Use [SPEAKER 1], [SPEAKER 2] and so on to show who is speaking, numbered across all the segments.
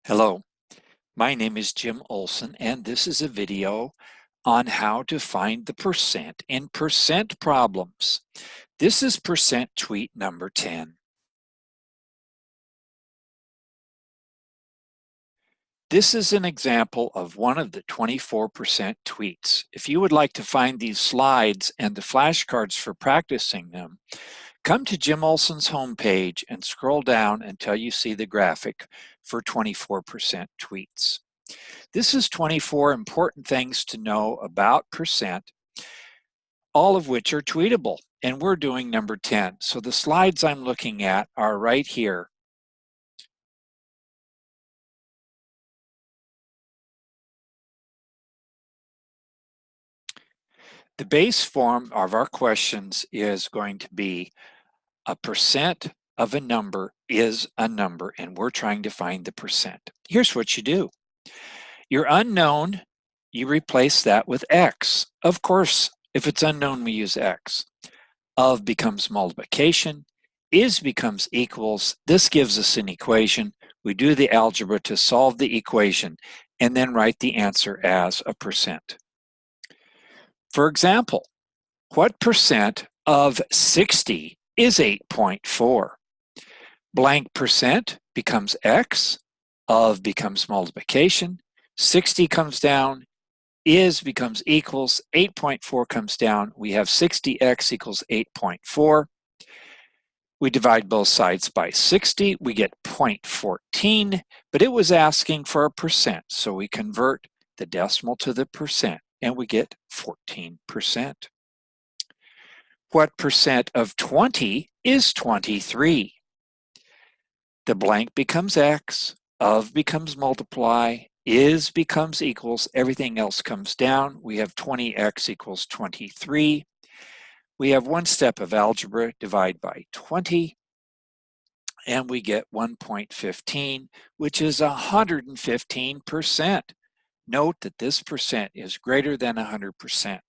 [SPEAKER 1] Hello, my name is Jim Olson, and this is a video on how to find the percent in percent problems. This is percent tweet number 10. This is an example of one of the 24% tweets. If you would like to find these slides and the flashcards for practicing them, come to Jim Olson's homepage and scroll down until you see the graphic for 24% tweets. This is 24 important things to know about percent, all of which are tweetable, and we're doing number 10. So the slides I'm looking at are right here. The base form of our questions is going to be a percent of a number is a number, and we're trying to find the percent. Here's what you do. Your unknown, you replace that with X. Of course, if it's unknown, we use X. Of becomes multiplication, is becomes equals. This gives us an equation. We do the algebra to solve the equation and then write the answer as a percent. For example, what percent of 60 is 8.4? Blank percent becomes X, of becomes multiplication, 60 comes down, is becomes equals, 8.4 comes down. We have 60x equals 8.4. We divide both sides by 60. We get 0.14, but it was asking for a percent. So we convert the decimal to the percent and we get 14%. What percent of 20 is 23? The blank becomes X, of becomes multiply, is becomes equals, everything else comes down. We have 20x equals 23. We have one step of algebra, divide by 20, and we get 1.15, which is 115%. Note that this percent is greater than 100%.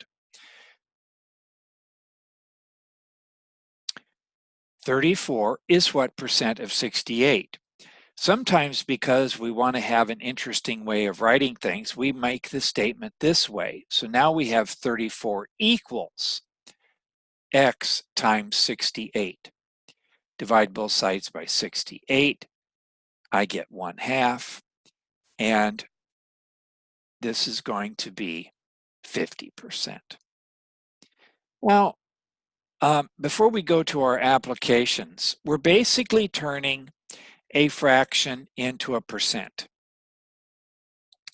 [SPEAKER 1] 34 is what percent of 68? Sometimes because we want to have an interesting way of writing things, we make the statement this way. So now we have 34 equals X times 68. Divide both sides by 68. I get 1/2. And this is going to be 50%. Now, before we go to our applications, we're basically turning a fraction into a percent.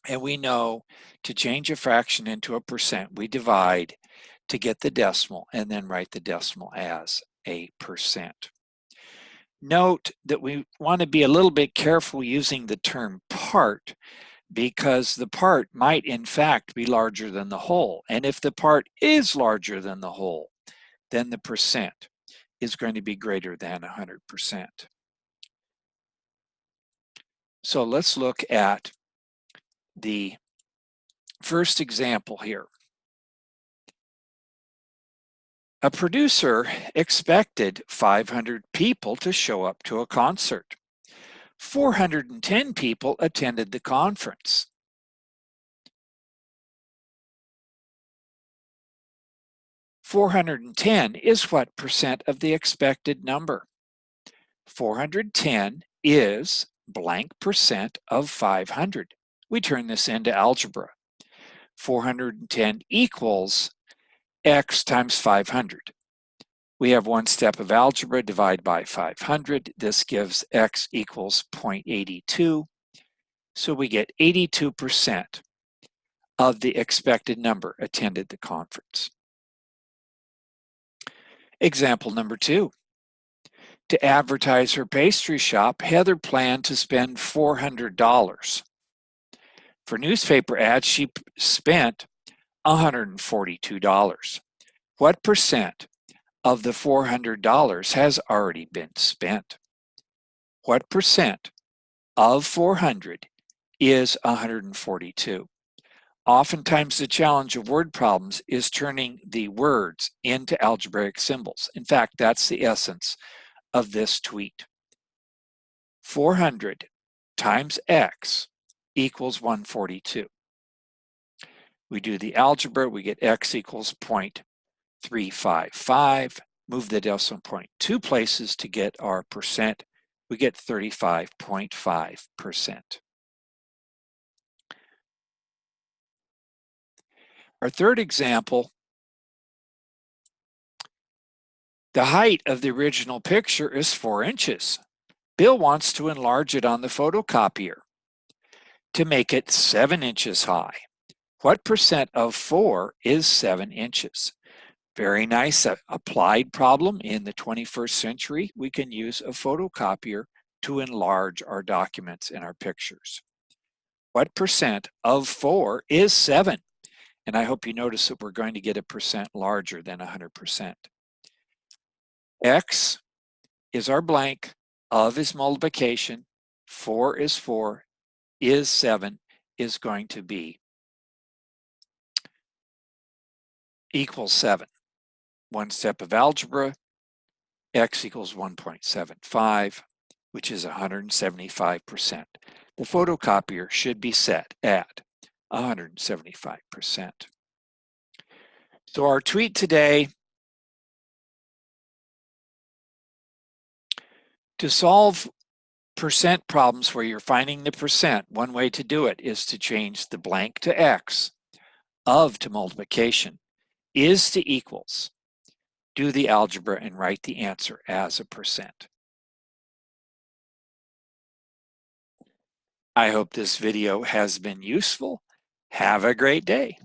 [SPEAKER 1] And we know to change a fraction into a percent, we divide to get the decimal and then write the decimal as a percent. Note that we want to be a little bit careful using the term part because the part might in fact be larger than the whole. And if the part is larger than the whole, then the percent is going to be greater than 100%. So let's look at the first example here. A producer expected 500 people to show up to a concert. 410 people attended the conference. $410 is what percent of the expected number? 410 is blank percent of 500. We turn this into algebra. 410 equals X times 500. We have one step of algebra, divide by 500. This gives X equals 0.82. So we get 82% of the expected number attended the conference. Example number 2. To advertise her pastry shop, Heather planned to spend $400. For newspaper ads, she spent $142. What percent of the $400 has already been spent? What percent of 400 is 142? Oftentimes the challenge of word problems is turning the words into algebraic symbols. In fact, that's the essence of this tweet. 400 times x equals 142. We do the algebra, we get x equals 0.355. Move the decimal point 2 places to get our percent. We get 35.5%. Our third example, the height of the original picture is 4 inches. Bill wants to enlarge it on the photocopier to make it 7 inches high. What percent of 4 is 7 inches? Very nice applied problem in the 21st century. We can use a photocopier to enlarge our documents and our pictures. What percent of 4 is 7? And I hope you notice that we're going to get a percent larger than 100%. X is our blank, of is multiplication, 4 is 4, is 7 is going to be equals 7. One step of algebra, x equals 1.75, which is 175%. The photocopier should be set at 175%. So our tweet today, to solve percent problems where you're finding the percent, one way to do it is to change the blank to x, of to multiplication, is to equals. Do the algebra and write the answer as a percent. I hope this video has been useful. Have a great day.